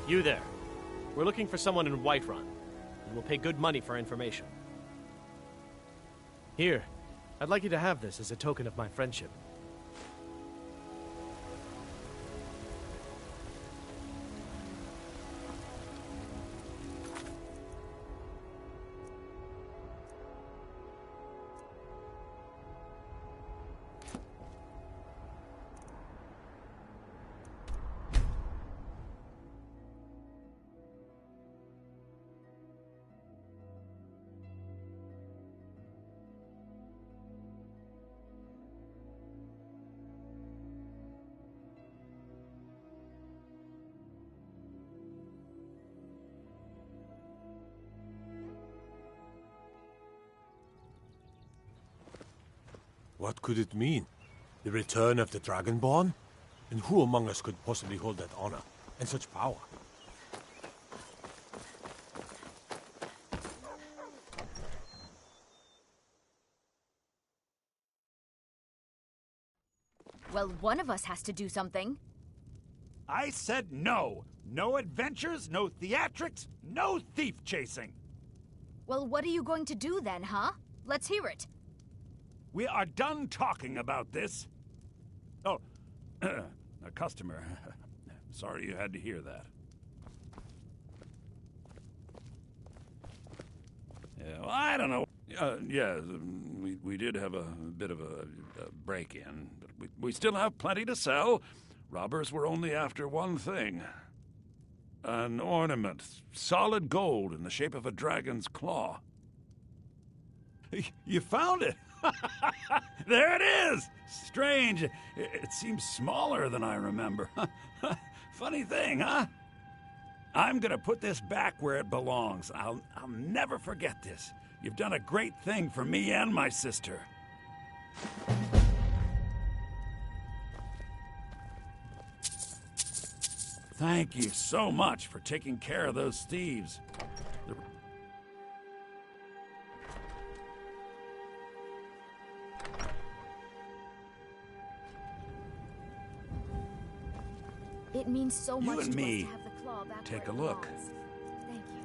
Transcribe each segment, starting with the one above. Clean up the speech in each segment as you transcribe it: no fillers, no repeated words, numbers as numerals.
You there. We're looking for someone in Whiterun, and we'll pay good money for information. Here, I'd like you to have this as a token of my friendship. What could it mean? The return of the Dragonborn? And who among us could possibly hold that honor and such power? Well, one of us has to do something. I said no! No adventures, no theatrics, no thief chasing! Well, what are you going to do then, huh? Let's hear it. We are done talking about this. Oh, a customer. Sorry you had to hear that. Yeah, well, I don't know. Yeah, we did have a bit of a break-in, but we still have plenty to sell. Robbers were only after one thing. An ornament, solid gold in the shape of a dragon's claw. You found it! There it is! Strange. It seems smaller than I remember. Funny thing, huh? I'm gonna put this back where it belongs. I'll never forget this. You've done a great thing for me and my sister. Thank you so much for taking care of those thieves. It means so much You and to me, us to have the claw back take where a it look. belongs. Thank you.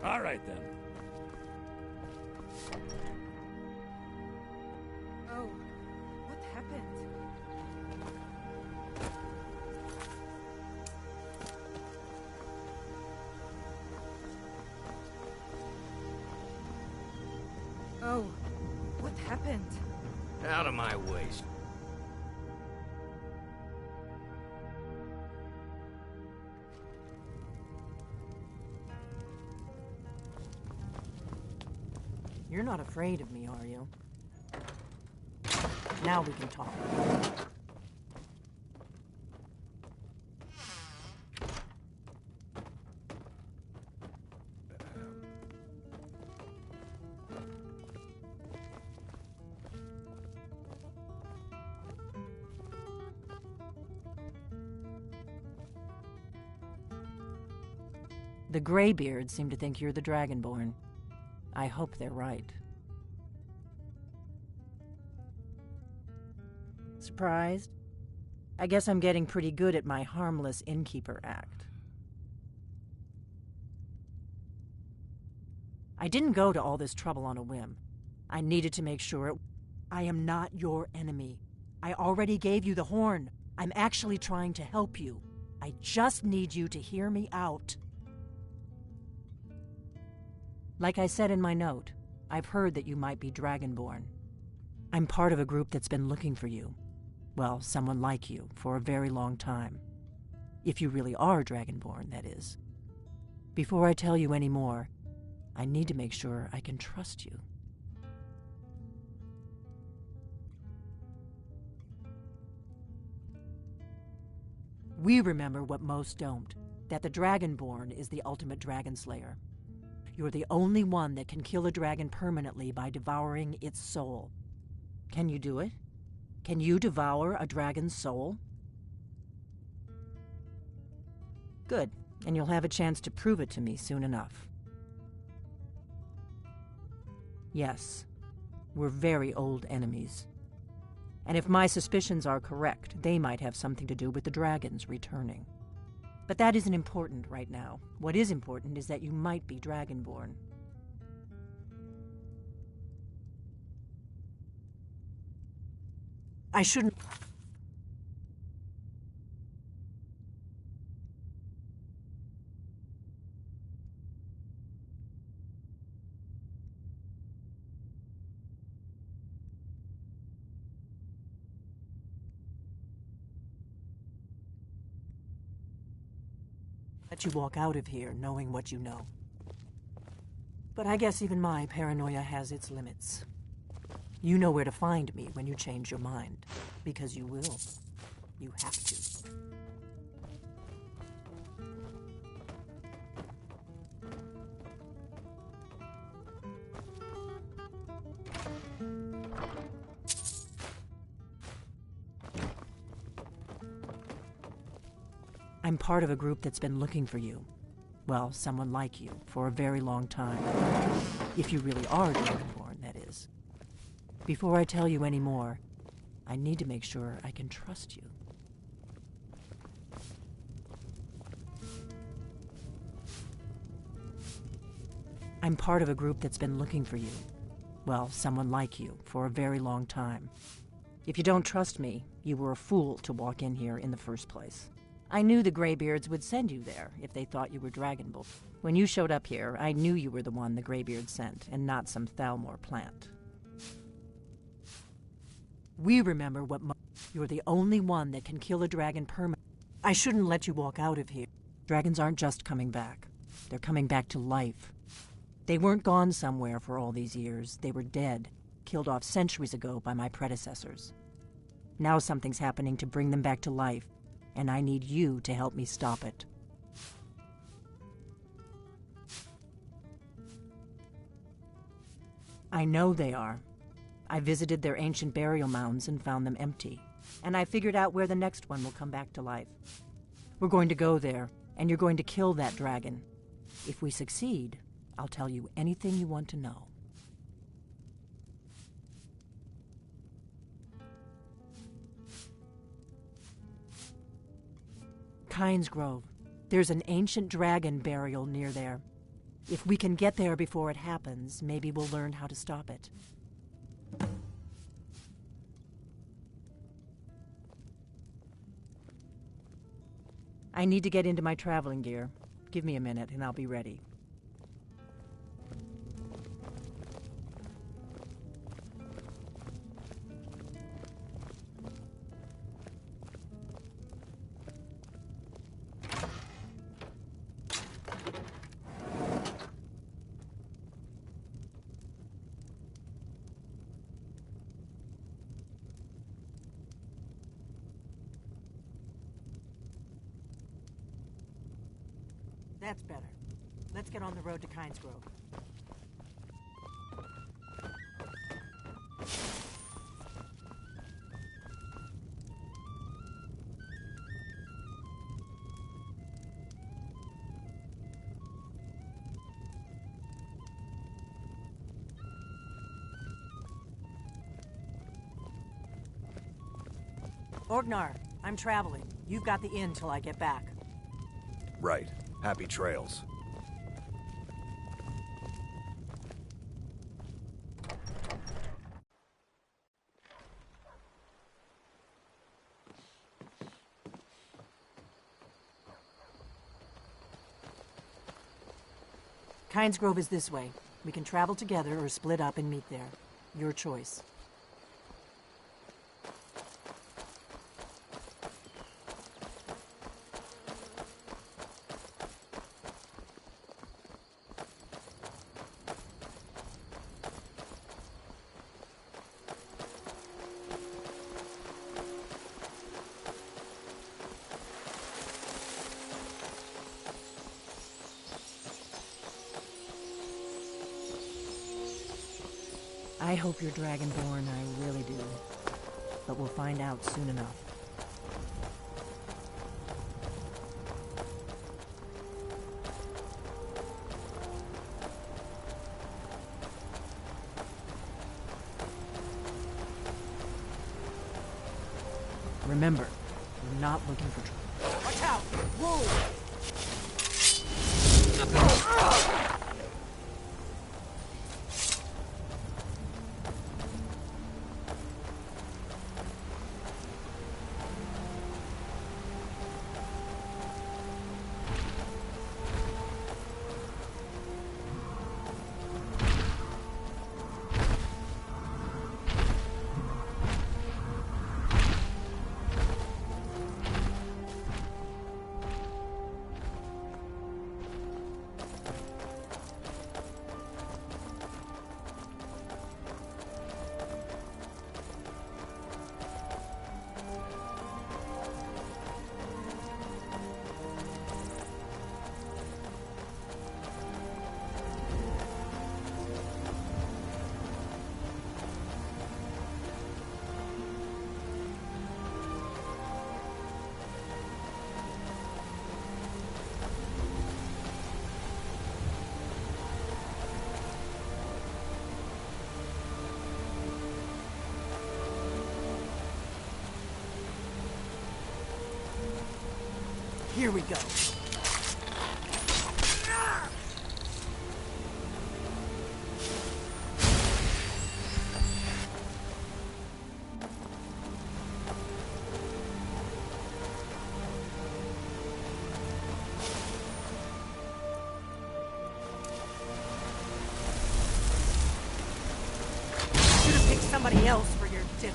All right, then. Oh, what happened? Oh, what happened? Out of my way. You're not afraid of me, are you? Now we can talk. The Greybeards seem to think you're the Dragonborn. I hope they're right. Surprised? I guess I'm getting pretty good at my harmless innkeeper act. I didn't go to all this trouble on a whim. I needed to make sure I am not your enemy. I already gave you the horn. I'm actually trying to help you. I just need you to hear me out. Like I said in my note, I've heard that you might be Dragonborn. I'm part of a group that's been looking for you. Well, someone like you, for a very long time. If you really are Dragonborn, that is. Before I tell you any more, I need to make sure I can trust you. We remember what most don't, that the Dragonborn is the ultimate dragon slayer. You're the only one that can kill a dragon permanently by devouring its soul. Can you do it? Can you devour a dragon's soul? Good, and you'll have a chance to prove it to me soon enough. Yes, we're very old enemies. And if my suspicions are correct, they might have something to do with the dragons returning. But that isn't important right now. What is important is that you might be Dragonborn. I shouldn't... let you walk out of here knowing what you know. But I guess even my paranoia has its limits. You know where to find me when you change your mind. Because you will. You have to. I'm part of a group that's been looking for you. Well, someone like you, for a very long time. If you really are Dragonborn, that is. Before I tell you any more, I need to make sure I can trust you. I'm part of a group that's been looking for you. Well, someone like you, for a very long time. If you don't trust me, you were a fool to walk in here in the first place. I knew the Greybeards would send you there if they thought you were Dragonborn. When you showed up here, I knew you were the one the Greybeards sent, and not some Thalmor plant. We remember what you're the only one that can kill a dragon permanently. I shouldn't let you walk out of here. Dragons aren't just coming back. They're coming back to life. They weren't gone somewhere for all these years. They were dead, killed off centuries ago by my predecessors. Now something's happening to bring them back to life, and I need you to help me stop it. I know they are. I visited their ancient burial mounds and found them empty, and I figured out where the next one will come back to life. We're going to go there, and you're going to kill that dragon. If we succeed, I'll tell you anything you want to know. Kynes Grove. There's an ancient dragon burial near there. If we can get there before it happens, maybe we'll learn how to stop it. I need to get into my traveling gear. Give me a minute and I'll be ready. That's better. Let's get on the road to Kynes Grove. Orgnar, I'm traveling. You've got the inn till I get back. Right. Happy trails. Kynes Grove is this way. We can travel together or split up and meet there. Your choice. I I hope you're Dragonborn, I really do. But we'll find out soon enough. Remember, we're not looking for trouble. Watch out! Whoa! Here we go. Should have picked somebody else for your dinner.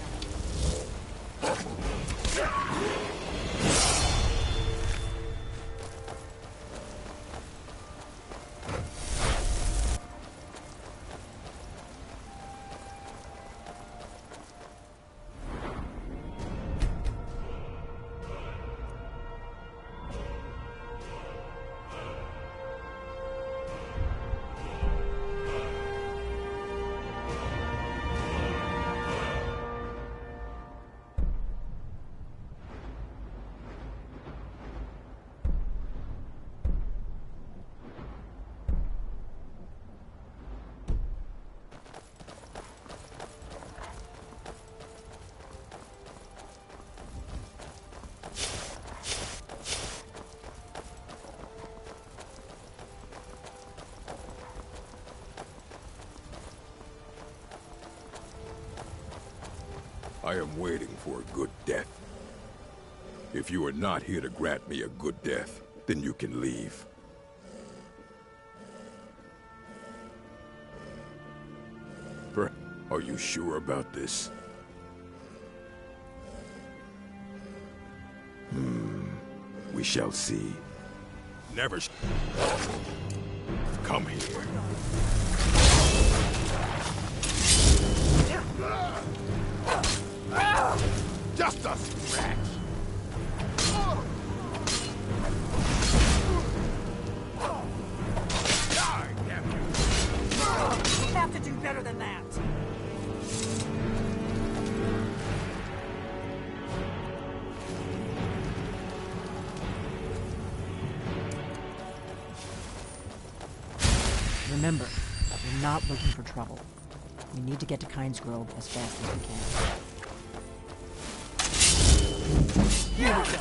I am waiting for a good death. If you are not here to grant me a good death, then you can leave. Are you sure about this? We shall see. Never come here. Just a scratch. Die, damn you. You have to do better than that. Remember, we're not looking for trouble. We need to get to Kynes Grove as fast as we can. Here we go.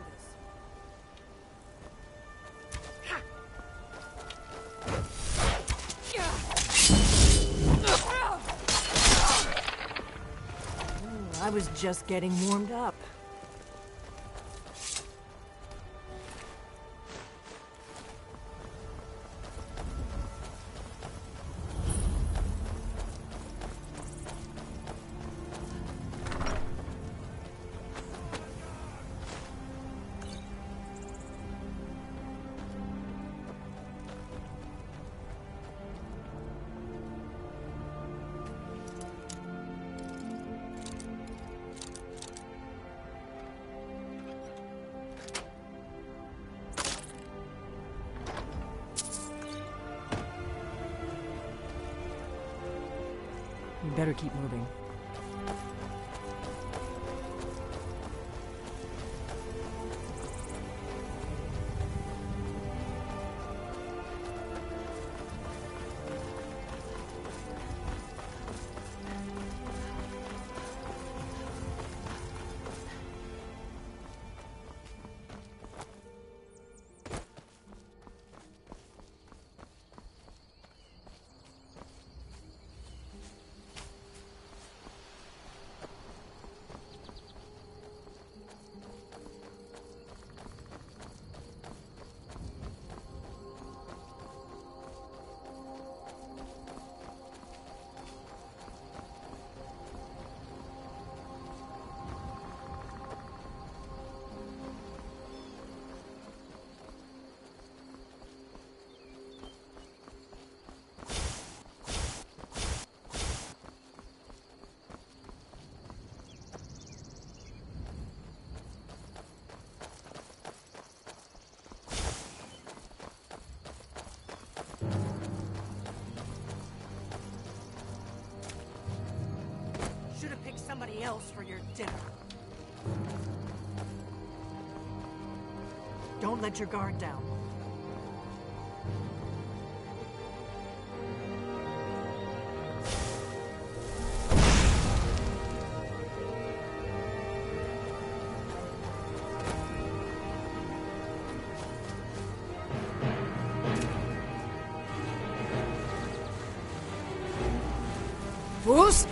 for this. I was just getting warmed up. You better keep moving. Should have picked somebody else for your dinner. Don't let your guard down. Boost!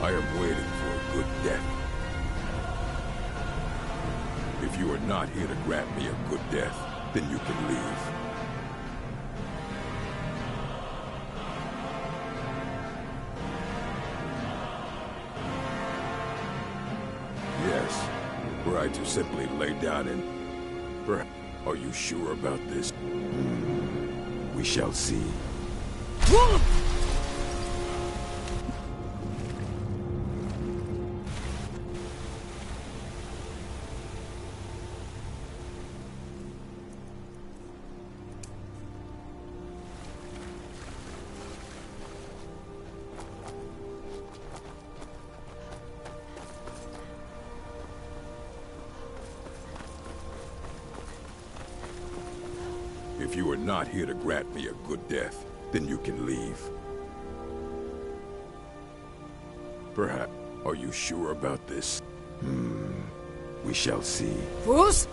I am waiting for a good death. If you are not here to grant me a good death, then you can leave. Yes, were I to simply lay down and... Are you sure about this? We shall see. If you are not here to grant me a good death, then you can leave. Perhaps. Are you sure about this? We shall see. Fools!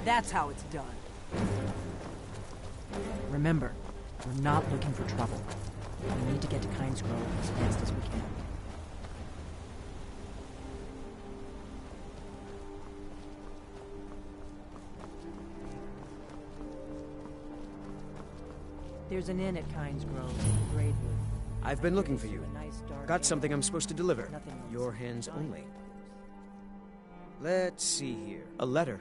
That's how it's done. Remember, we're not looking for trouble. We need to get to Kynes Grove as fast as we can. There's an inn at Kynes Grove, Braidwood. I've been looking for you. A nice dark Got something I'm supposed to deliver. Nothing else. Your hands only. Let's see here. A letter.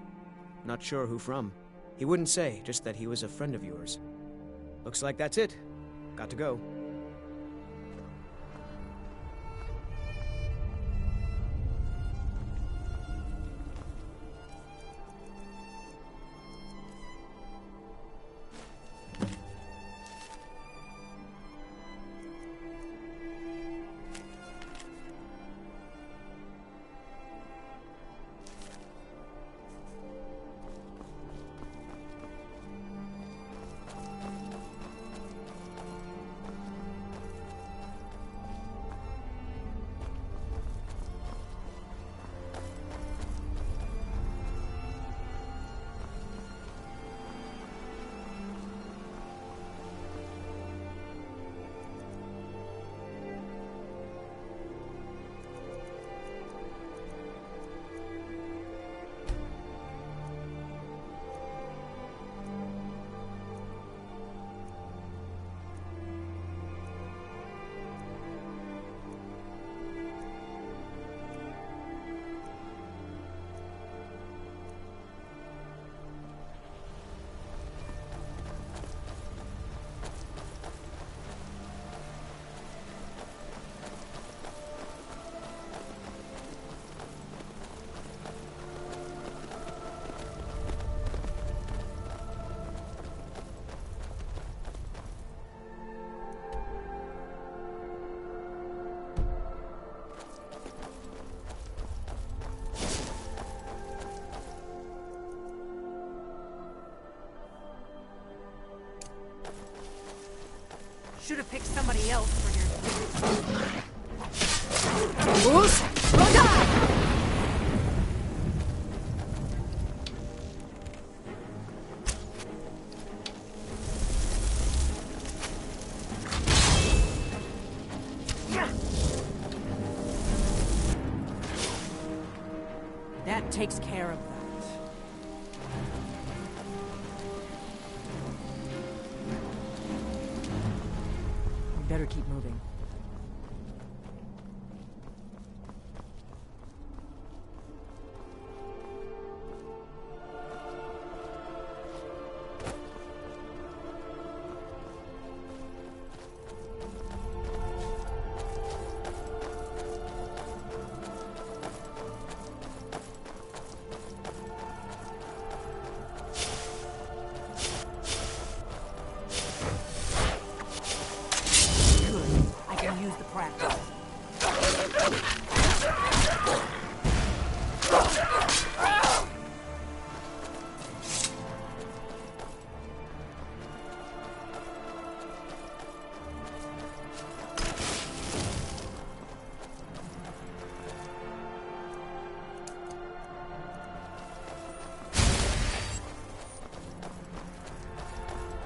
Not sure who from. He wouldn't say, just that he was a friend of yours. Looks like that's it. Got to go. Should have picked somebody else for your... Fools! That takes care of that. We better keep moving. Use the practice.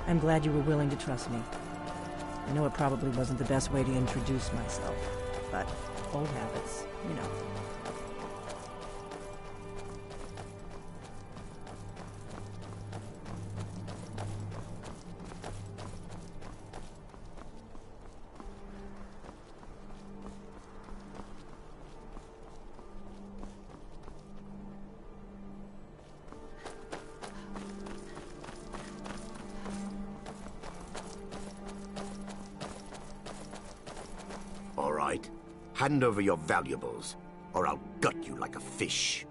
I'm glad you were willing to trust me. I know it probably wasn't the best way to introduce myself, but old habits, you know. All right. Hand over your valuables, or I'll gut you like a fish.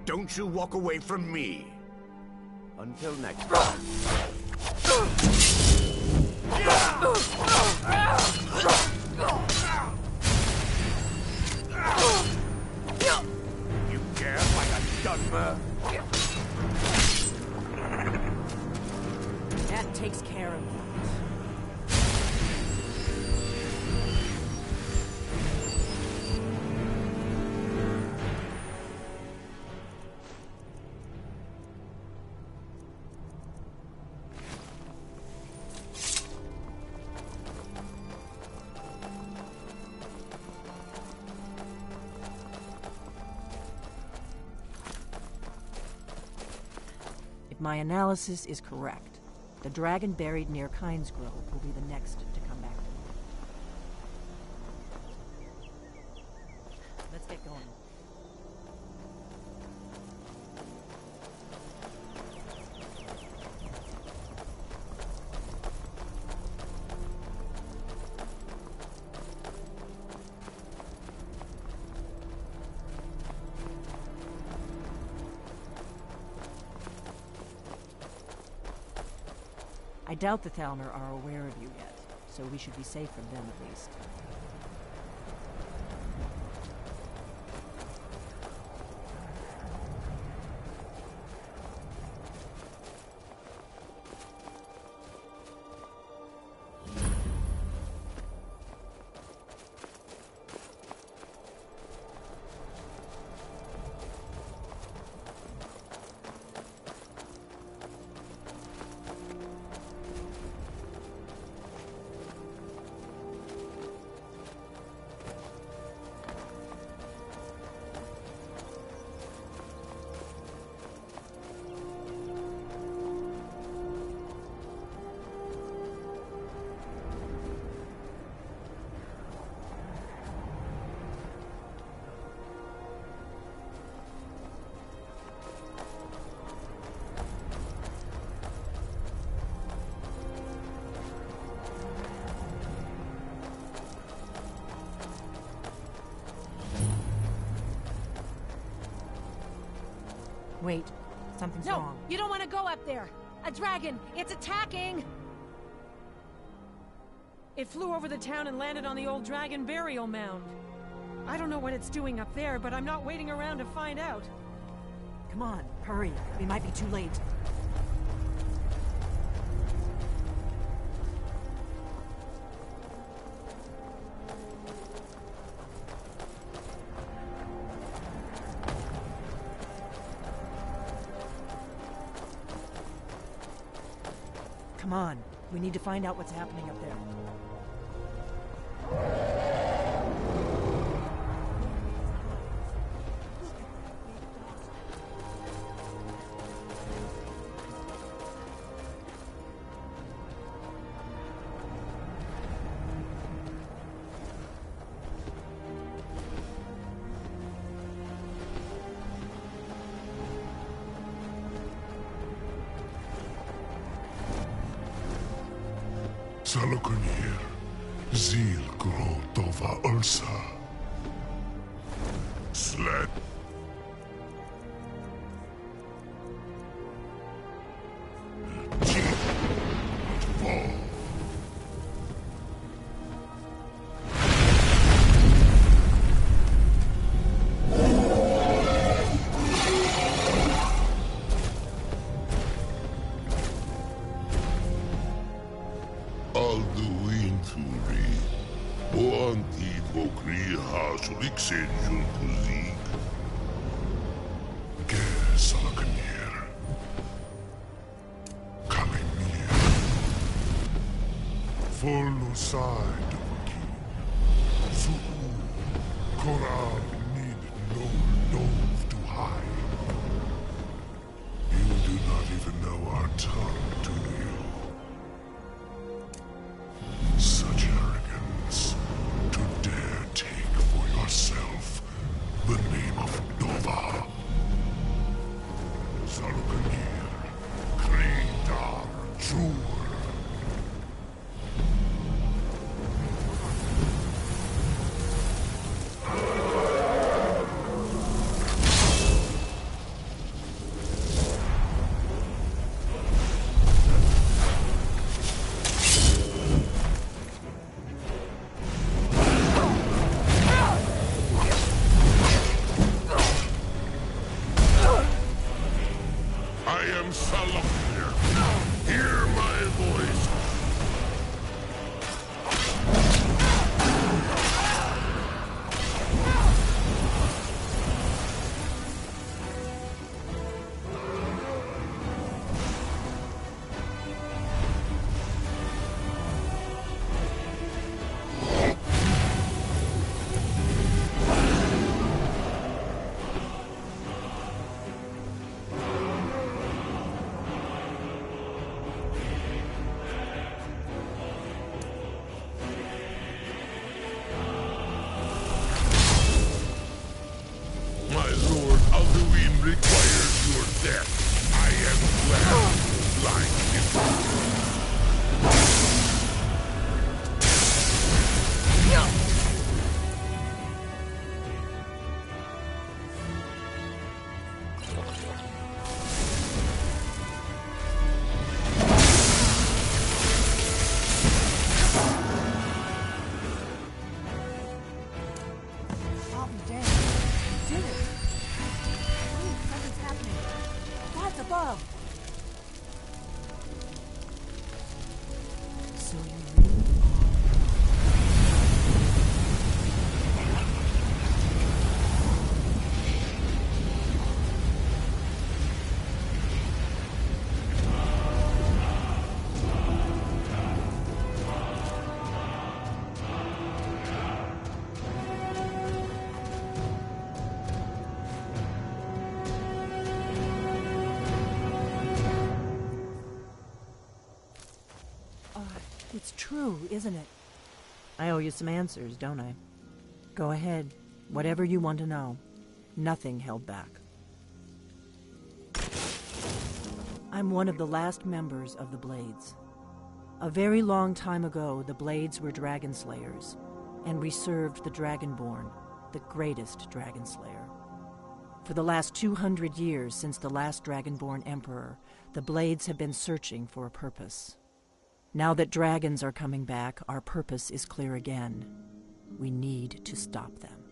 Don't you walk away from me. Until next time. That takes care of that. If my analysis is correct, the dragon buried near Kynes Grove will be the next to come back to life. Let's get going. I doubt the Thalmor are aware of you yet, so we should be safe from them at least. Wait, something's wrong. You don't want to go up there. A dragon! It's attacking! It flew over the town and landed on the old dragon burial mound. I don't know what it's doing up there, but I'm not waiting around to find out. Come on, hurry. We might be too late. Come on. We need to find out what's happening up there. Salokunir, Zil Grotova Ursa. Sled. Hear my It's true, isn't it? I owe you some answers, don't I? Go ahead. Whatever you want to know. Nothing held back. I'm one of the last members of the Blades. A very long time ago, the Blades were dragon slayers, and we served the Dragonborn, the greatest dragon slayer. For the last 200 years since the last Dragonborn Emperor, the Blades have been searching for a purpose. Now that dragons are coming back, our purpose is clear again. We need to stop them.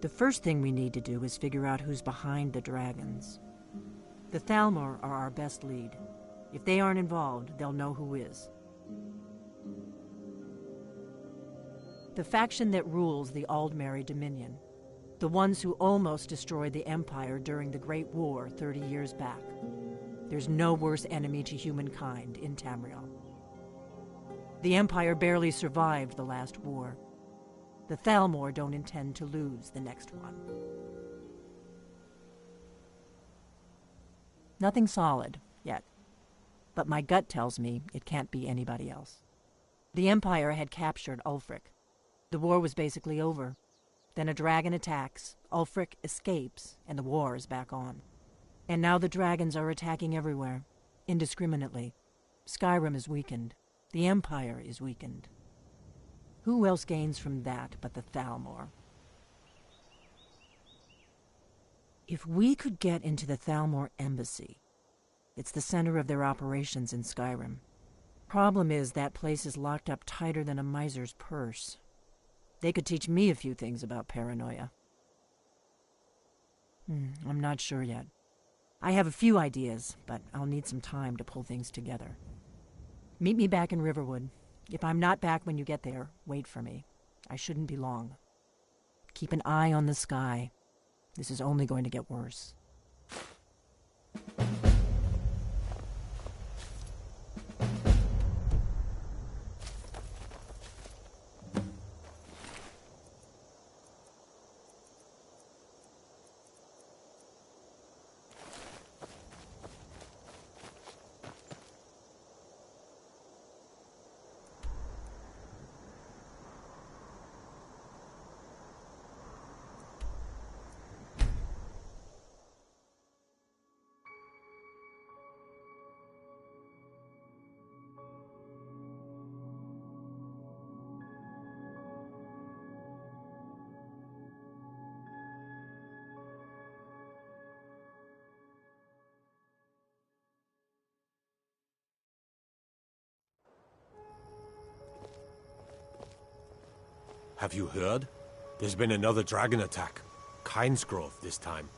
The first thing we need to do is figure out who's behind the dragons. The Thalmor are our best lead. If they aren't involved, they'll know who is. The faction that rules the Aldmeri Dominion. The ones who almost destroyed the Empire during the Great War 30 years back. There's no worse enemy to humankind in Tamriel. The Empire barely survived the last war. The Thalmor don't intend to lose the next one. Nothing solid, yet. But my gut tells me it can't be anybody else. The Empire had captured Ulfric. The war was basically over. Then a dragon attacks, Ulfric escapes, and the war is back on. And now the dragons are attacking everywhere, indiscriminately. Skyrim is weakened. The Empire is weakened. Who else gains from that but the Thalmor? If we could get into the Thalmor embassy, it's the center of their operations in Skyrim. Problem is, that place is locked up tighter than a miser's purse. They could teach me a few things about paranoia. I'm not sure yet. I have a few ideas, but I'll need some time to pull things together. Meet me back in Riverwood. If I'm not back when you get there, wait for me. I shouldn't be long. Keep an eye on the sky. This is only going to get worse. Have you heard? There's been another dragon attack. Kynesgrove this time.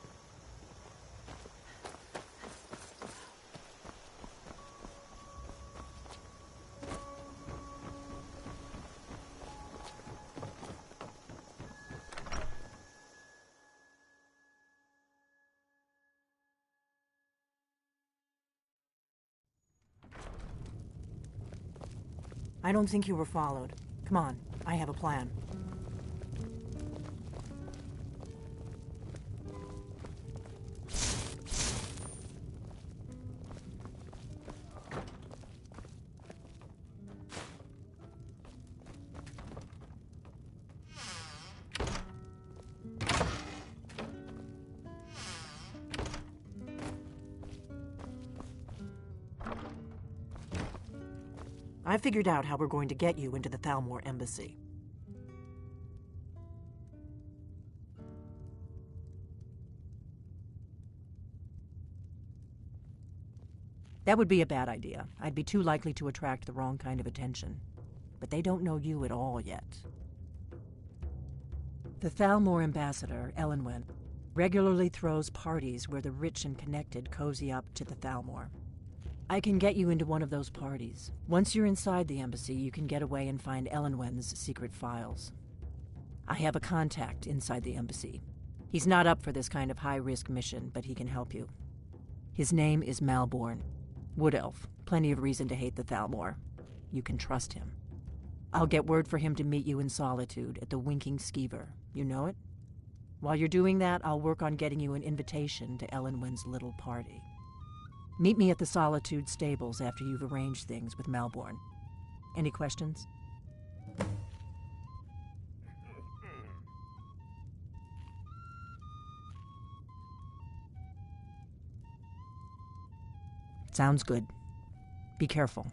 I don't think you were followed. Come on, I have a plan. I figured out how we're going to get you into the Thalmor embassy. That would be a bad idea. I'd be too likely to attract the wrong kind of attention. But they don't know you at all yet. The Thalmor ambassador, Elenwen, regularly throws parties where the rich and connected cozy up to the Thalmor. I can get you into one of those parties. Once you're inside the embassy, you can get away and find Elenwen's secret files. I have a contact inside the embassy. He's not up for this kind of high-risk mission, but he can help you. His name is Malborn. Wood Elf. Plenty of reason to hate the Thalmor. You can trust him. I'll get word for him to meet you in Solitude at the Winking Skeever. You know it? While you're doing that, I'll work on getting you an invitation to Elenwen's little party. Meet me at the Solitude stables after you've arranged things with Melbourne. Any questions? Sounds good. Be careful.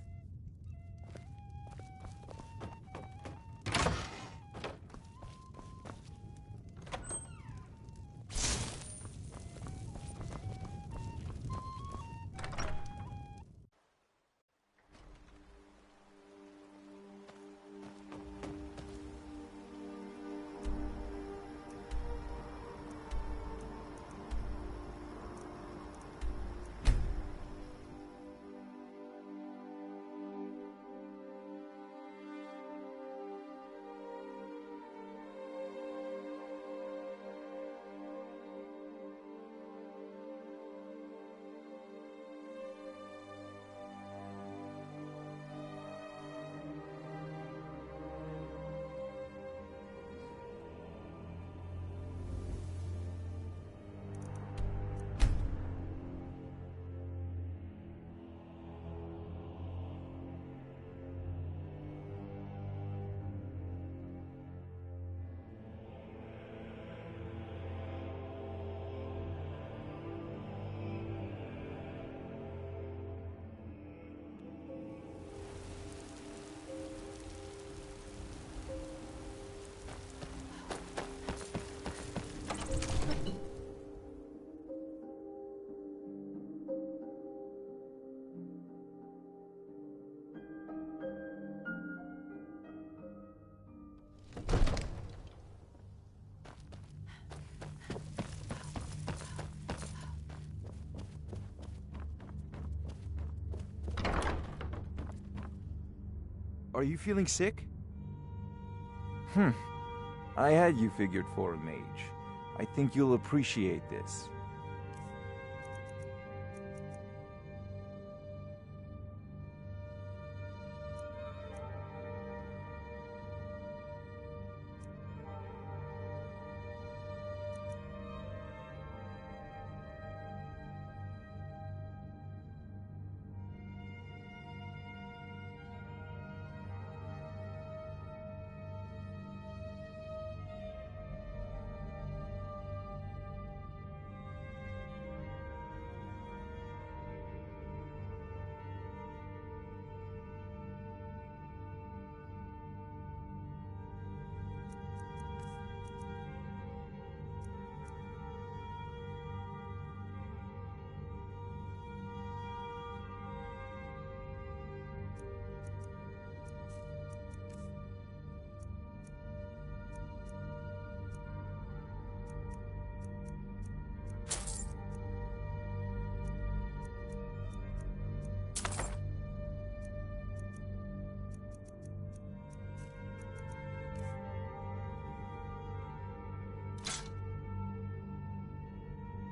Are you feeling sick? I had you figured for a mage. I think you'll appreciate this.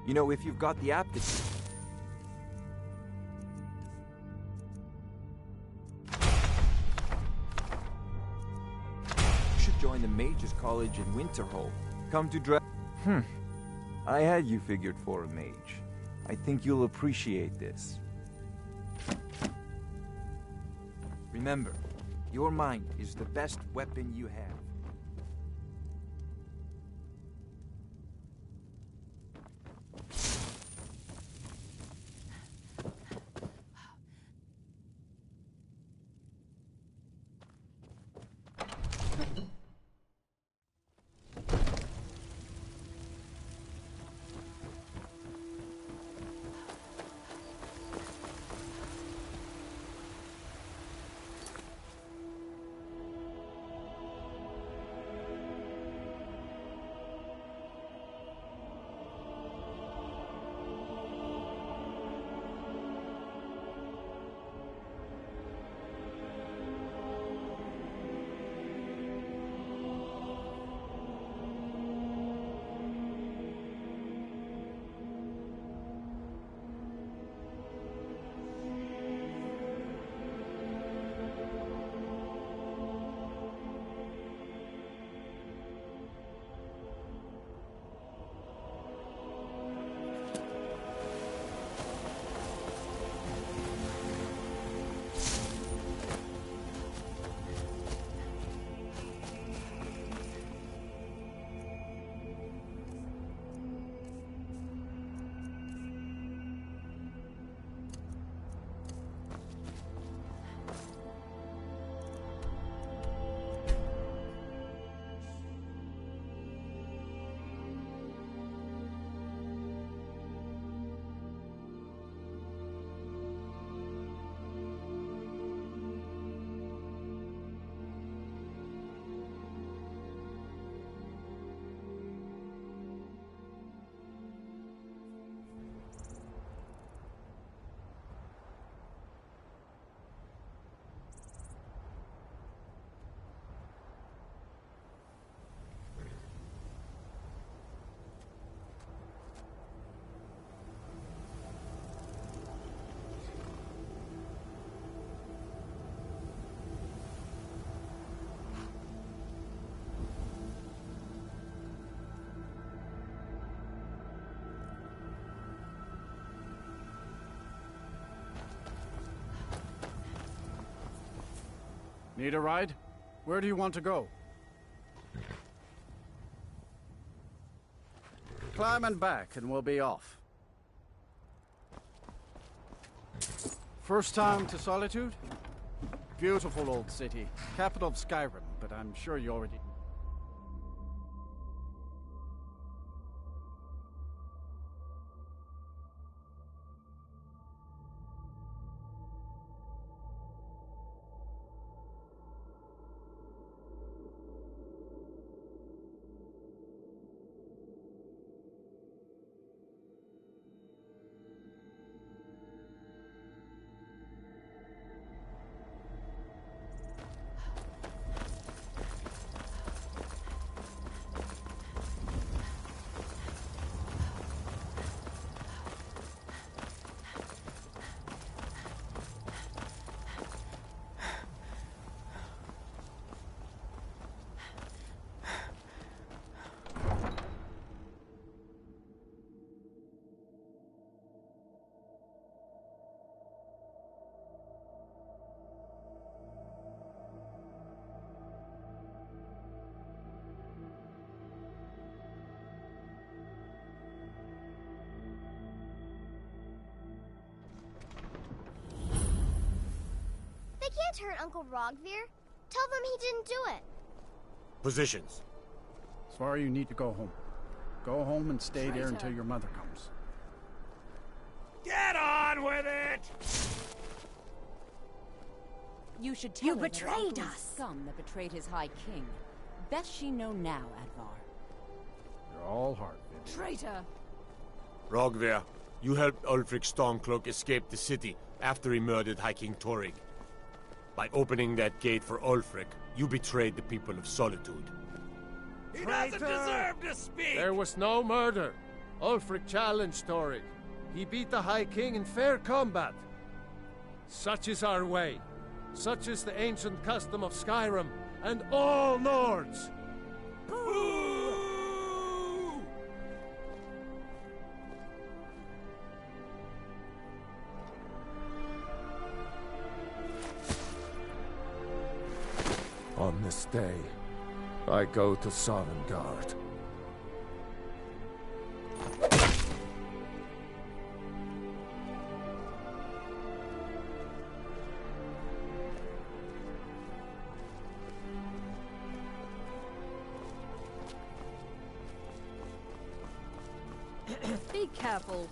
You know, if you've got the aptitude... You should join the Mages College in Winterhold. Come to I had you figured for a mage. I think you'll appreciate this. Remember, your mind is the best weapon you have. Need a ride? Where do you want to go? Climb and back, and we'll be off. First time to Solitude? Beautiful old city. Capital of Skyrim, but I'm sure you already... They can't hurt Uncle Rogvir. Tell them he didn't do it. Positions. Sorry, you need to go home. Go home and stay there until your mother comes. Get on with it! You should tell her betrayed that us. Scum that betrayed his High King. Best she know now, Advar. You're all heart. Traitor! Rogver, you helped Ulfric Stormcloak escape the city after he murdered High King Torrig. By opening that gate for Ulfric, you betrayed the people of Solitude. He doesn't deserve to speak! There was no murder. Ulfric challenged Torrig. He beat the High King in fair combat. Such is our way. Such is the ancient custom of Skyrim and all Nords. Boo! On this day, I go to Sovngarde. Be careful.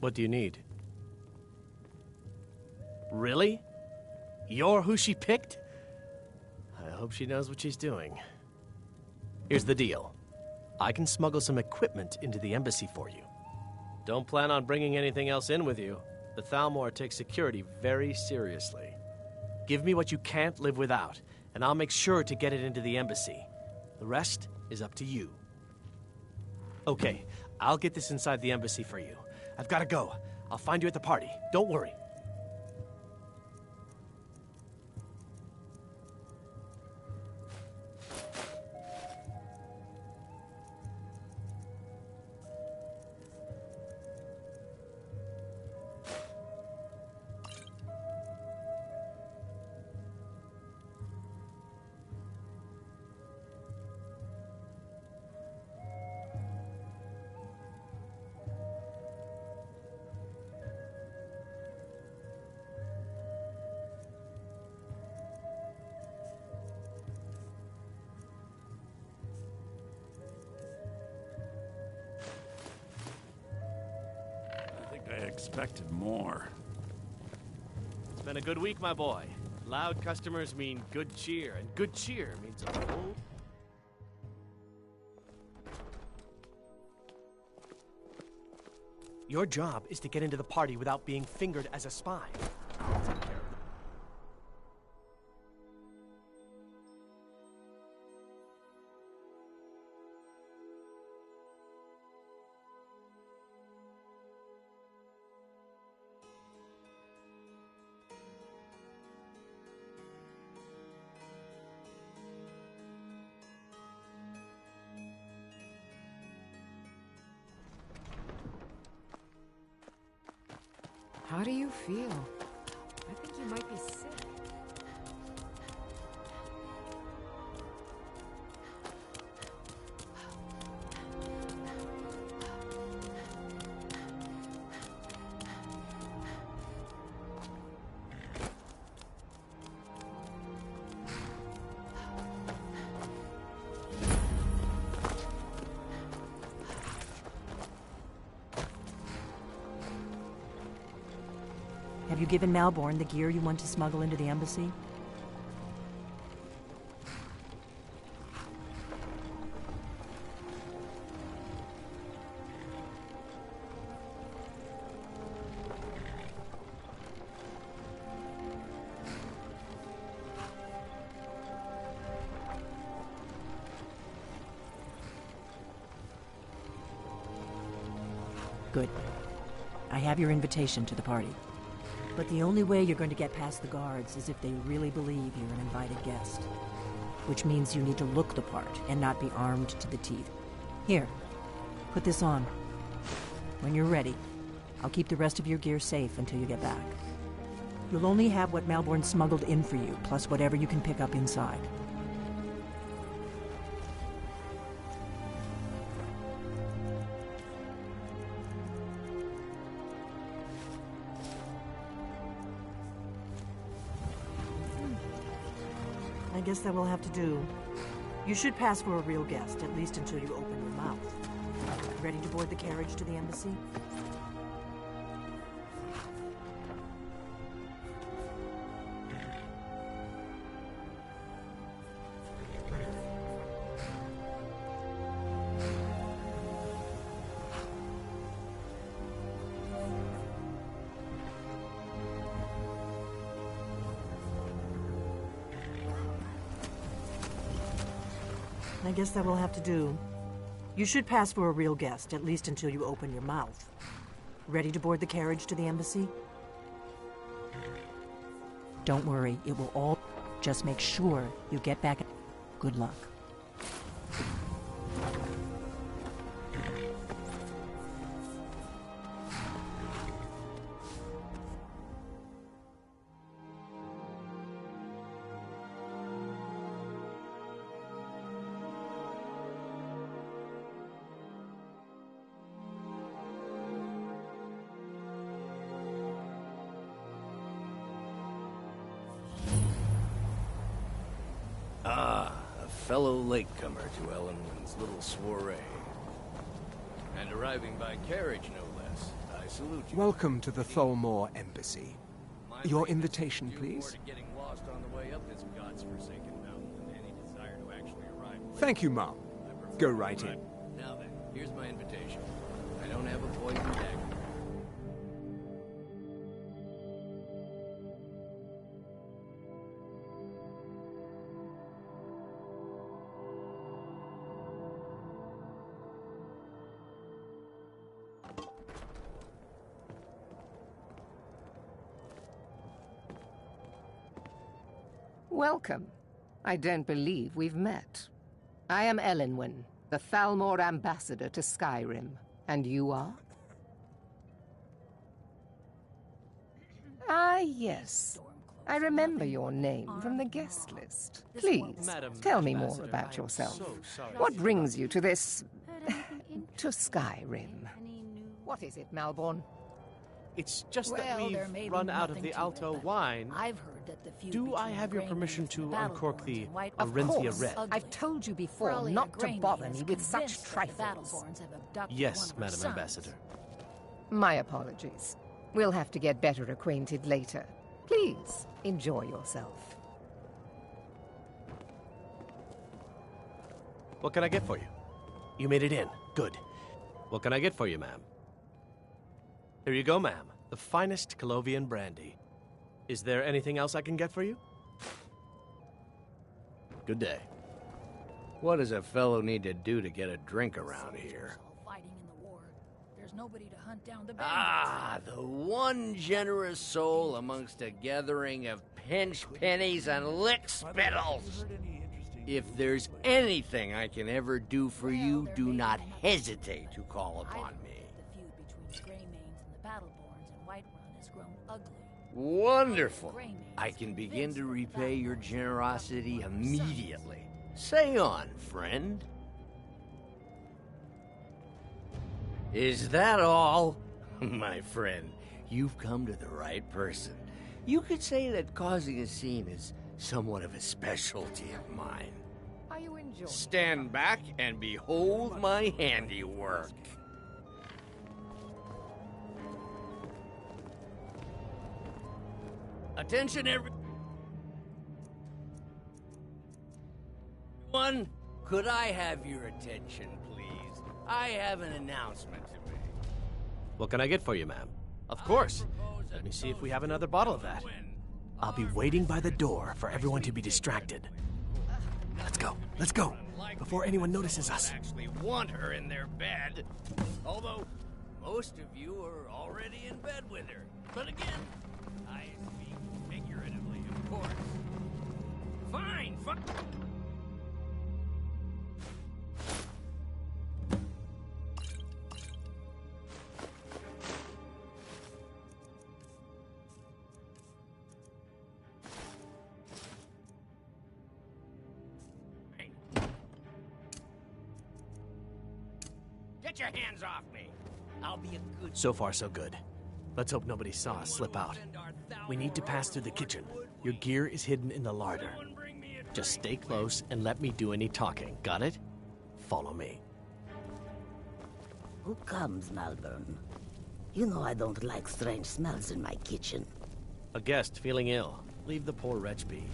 What do you need? Really? You're who she picked? I hope she knows what she's doing. Here's the deal. I can smuggle some equipment into the embassy for you. Don't plan on bringing anything else in with you. The Thalmor takes security very seriously. Give me what you can't live without, and I'll make sure to get it into the embassy. The rest is up to you. Okay, I'll get this inside the embassy for you. I've got to go. I'll find you at the party. Don't worry. I expected more. It's been a good week, my boy. Loud customers mean good cheer, and good cheer means a full... Your job is to get into the party without being fingered as a spy. I'll take care of it. How do you feel? I think you might be sick. Have you given Malborn the gear you want to smuggle into the embassy? Good. I have your invitation to the party. But the only way you're going to get past the guards is if they really believe you're an invited guest. Which means you need to look the part and not be armed to the teeth. Here, put this on. When you're ready, I'll keep the rest of your gear safe until you get back. You'll only have what Malborn smuggled in for you, plus whatever you can pick up inside. I guess that will have to do. You should pass for a real guest, at least until you open your mouth. Ready to board the carriage to the embassy? I guess that will have to do. You should pass for a real guest, at least until you open your mouth. Ready to board the carriage to the embassy? Don't worry, it will all... Just make sure you get back... Good luck. Ah, a fellow latecomer to Ellenwood's little soiree. And arriving by carriage, no less. I salute you. Welcome to the Tholmor Embassy. Your invitation, please. Getting lost on the way up this god's-forsaken mountain and any desire to actually arrive. Thank you, Mom. Go right in. Now then, here's my invitation. I don't have a poison dagger. Welcome. I don't believe we've met. I am Elenwen, the Thalmor ambassador to Skyrim. And you are? Ah, yes. I remember your name from the guest list. Please, tell me more about yourself. What brings you to this... to Skyrim? What is it, Malborn? It's just that we've run out of the Alto wine. I've heard that the feud Do I have your permission to uncork the Of Arinthia course. Red? I've told you before not to bother me with such trifles. Yes, Madam Ambassador. My apologies. We'll have to get better acquainted later. Please, enjoy yourself. What can I get for you? You made it in. Good. What can I get for you, ma'am? Here you go, ma'am. The finest Colovian brandy. Is there anything else I can get for you? Good day. What does a fellow need to do to get a drink around here? Fighting in the war. There's nobody to hunt down the Ah, the one generous soul amongst a gathering of pinch pennies and lick spittles. If there's anything I can ever do for you, do not hesitate to call upon me. The feud between Greymanes and the Battleborns in Whiterun has Wonderful. I can begin to repay your generosity immediately. Say on, friend. Is that all? My friend, you've come to the right person. You could say that causing a scene is somewhat of a specialty of mine. Are you enjoying? Stand back and behold my handiwork. Attention, everyone. Could I have your attention, please? I have an announcement to make. What can I get for you, ma'am? Of course. Let me see if we have another bottle of that. I'll be waiting by the door for everyone to be distracted. Let's go, before anyone notices us. Actually want her in their bed, although most of you are already in bed with her. But again, I speak figuratively, of course. Fine. Get your hands off me. I'll be a good... So far, so good. Let's hope nobody saw us slip out. We need to pass through the kitchen. Your gear is hidden in the larder. Just stay close and let me do any talking. Got it? Follow me. Who comes, Malvern? You know I don't like strange smells in my kitchen. A guest feeling ill. Leave the poor wretch be.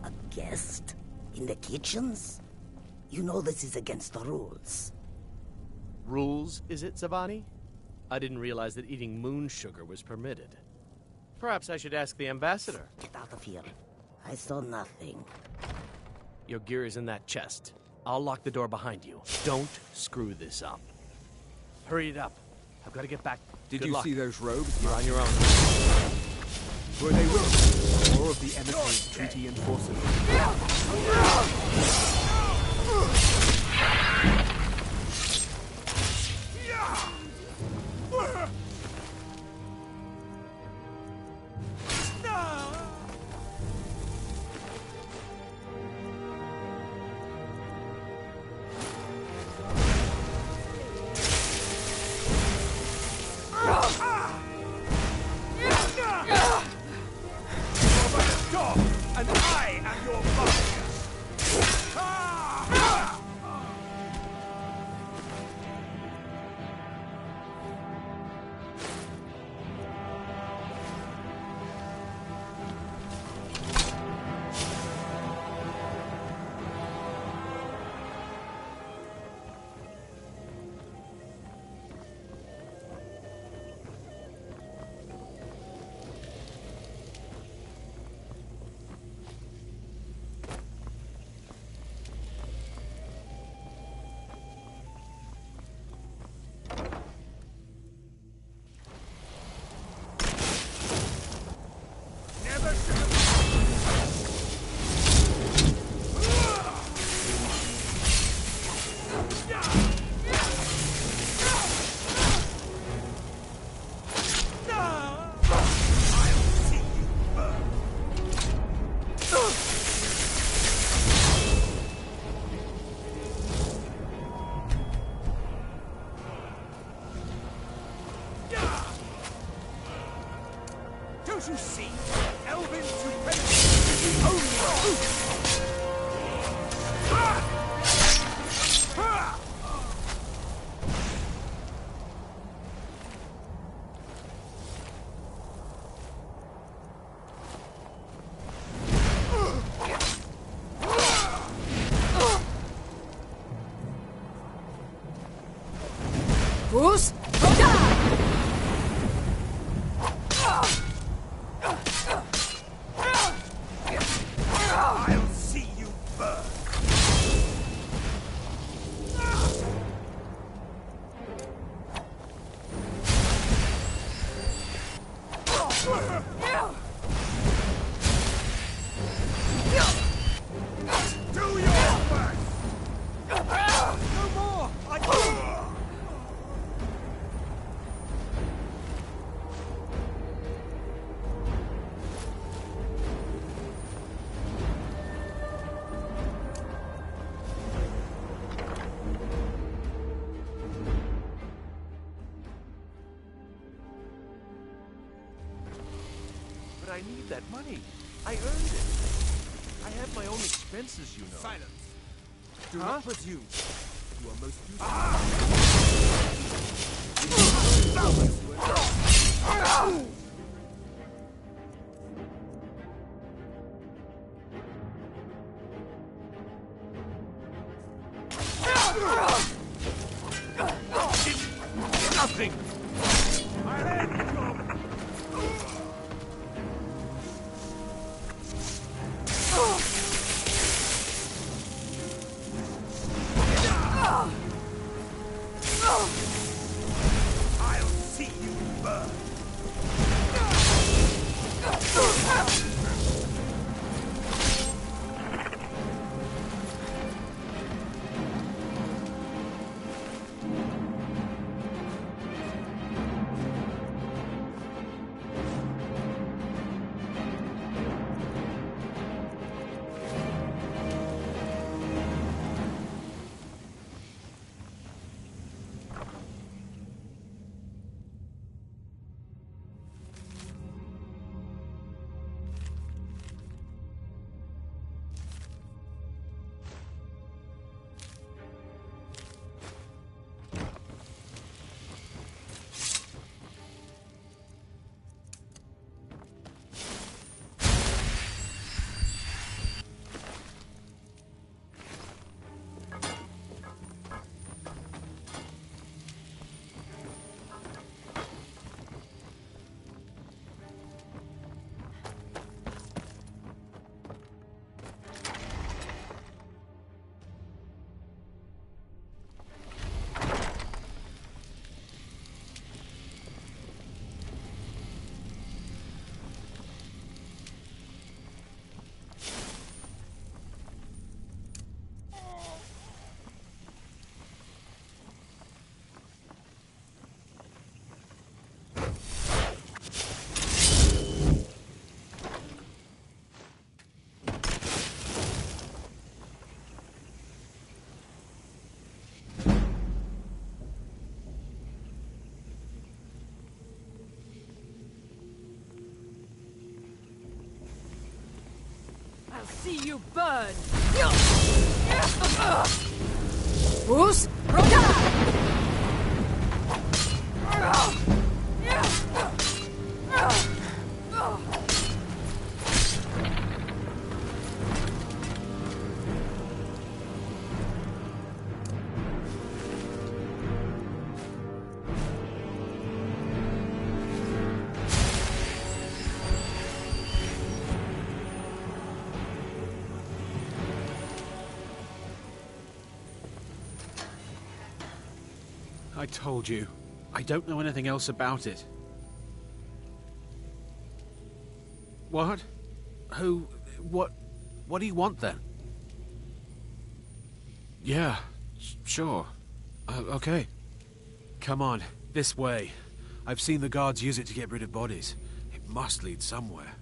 A guest? In the kitchens? You know this is against the rules. Rules, is it, Zavani? I didn't realize that eating moon sugar was permitted. Perhaps I should ask the ambassador. Get out of here. I saw nothing. Your gear is in that chest. I'll lock the door behind you. Don't screw this up. Hurry it up. I've got to get back. Did Good you luck. see those robes? You're on your own. Were they robes? Or of the emissaries treaty enforcers? Don't you see? Elven supremacy is the only truth! Who's? I'll see you burn! Do your worst! No more! I need that money. I earned it. I have my own expenses, you know. Silence. Do not presume. You are most useful. Nothing. I'll end your... I'll see you burn. I'll see you burn! Who's Roda? I told you. I don't know anything else about it. What? Who? What do you want then? Yeah, sure. Okay. Come on, this way. I've seen the guards use it to get rid of bodies. It must lead somewhere.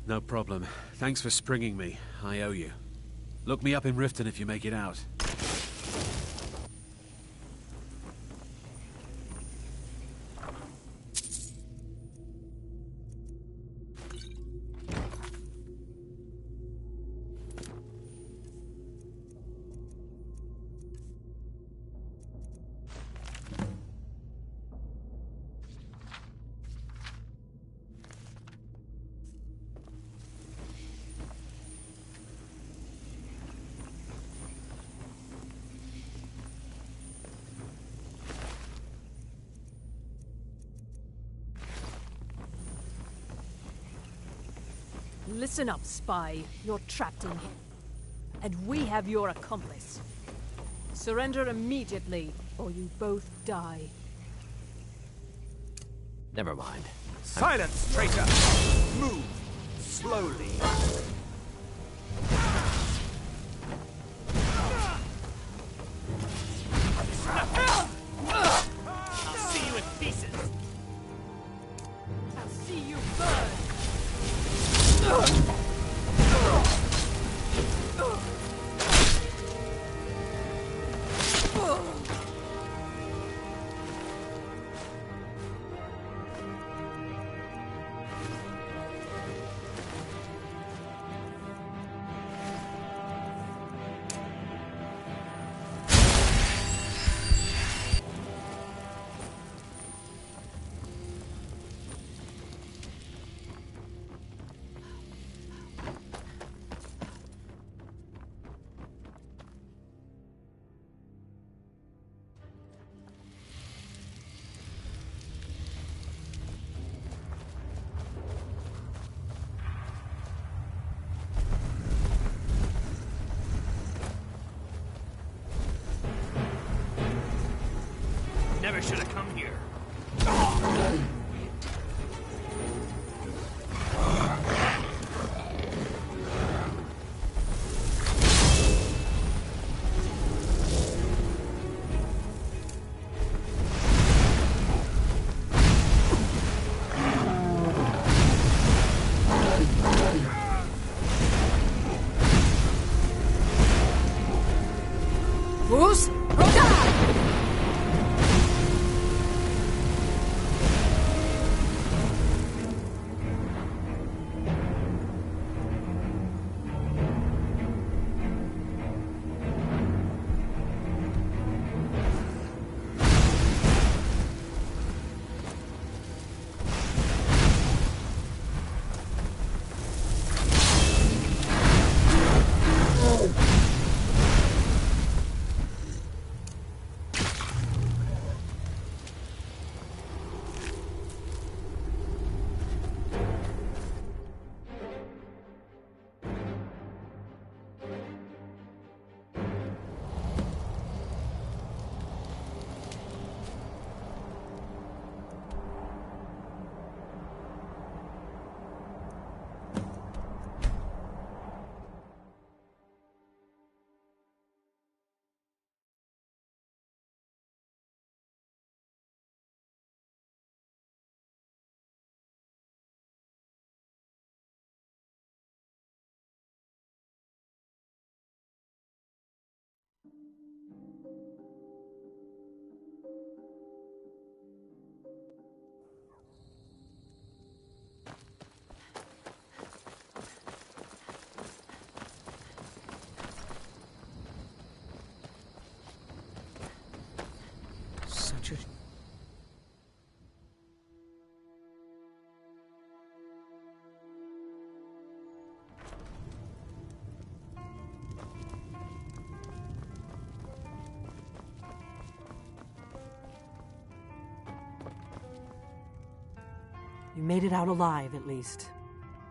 No problem. Thanks for springing me. I owe you. Look me up in Riften if you make it out. Listen up, spy. You're trapped in here. And we have your accomplice. Surrender immediately, or you both die. Never mind. Silence, traitor! Move slowly. I'll see you in pieces. I'll see you burn. I should have come here. Bruce, Roda! Such a... You made it out alive, at least.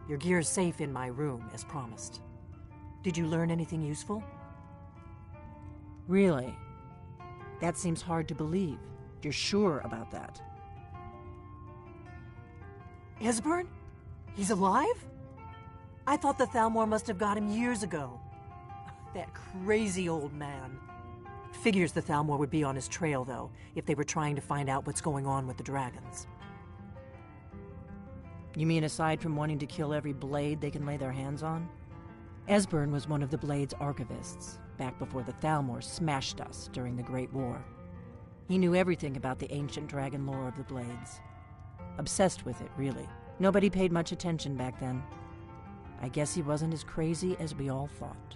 Your gear's safe in my room, as promised. Did you learn anything useful? Really? That seems hard to believe. You're sure about that? Esbern? He's alive? I thought the Thalmor must have got him years ago. That crazy old man. Figures the Thalmor would be on his trail, though, if they were trying to find out what's going on with the dragons. You mean aside from wanting to kill every blade they can lay their hands on? Esbern was one of the Blade's archivists, back before the Thalmor smashed us during the Great War. He knew everything about the ancient dragon lore of the Blades. Obsessed with it, really. Nobody paid much attention back then. I guess he wasn't as crazy as we all thought.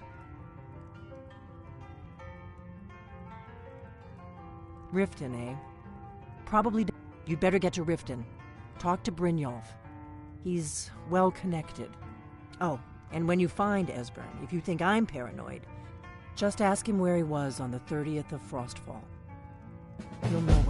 Riften, eh? Probably. You'd better get to Riften. Talk to Brynjolf. He's well connected. Oh, and when you find Esbern, if you think I'm paranoid, just ask him where he was on the 30th of Frostfall. He'll know.